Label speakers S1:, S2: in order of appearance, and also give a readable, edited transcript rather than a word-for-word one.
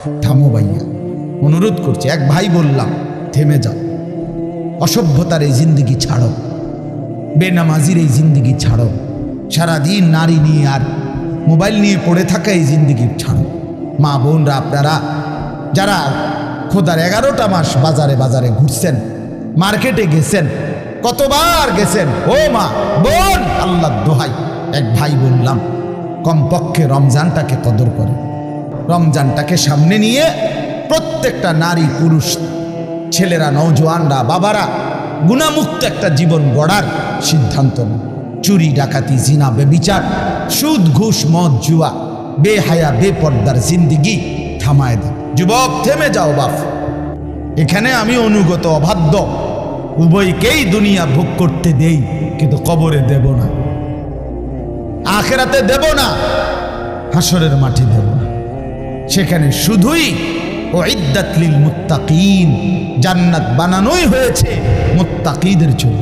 S1: থামো ভাইয়া, অনুরোধ করছি। এক ভাই বললাম থেমে যাও, অসভ্যতার এই জিন্দগি ছাড়ো, বেনামাজির এই জিন্দগি ছাড়ো, সারাদিন নারী নিয়ে আর মোবাইল নিয়ে পড়ে থাকা এই জিন্দগি ছাড়ো। মা বোনরা, আপনারা যারা খোদার 11টা মাস বাজারে বাজারে ঘুরছেন, মার্কেটে গেছেন, কতবার গেছেন, ও মা বোন, আল্লাহ দোহাই, এক ভাই বললাম কমপক্ষে রমজানটাকে কদর করে, রমজানটাকে সামনে নিয়ে প্রত্যেকটা নারী পুরুষ, ছেলেরা, নওজোয়ানরা, বাবারা গুণামুক্ত একটা জীবন গড়ার সিদ্ধান্ত নেন। চুরি, ডাকাতি, জিনা, বেবিচার, সুদ, ঘুষ, মদ, জুয়া, বেহায়া, বেপর্দার জিন্দিগি থামায় দাও। যুবক থেমে যাও বাপ, এখানে আমি অনুগত অবাধ্য, উভয়কেই দুনিয়া ভোগ করতে দেই, কিন্তু কবরে দেব না, আখিরাতে দেব না, হাসরের মাঠে দেব না। সেখানে শুধুই উইদ্দাত লিল মুত্তাকিন, জান্নাত বানানোই হয়েছে মুত্তাকিদের জন্য।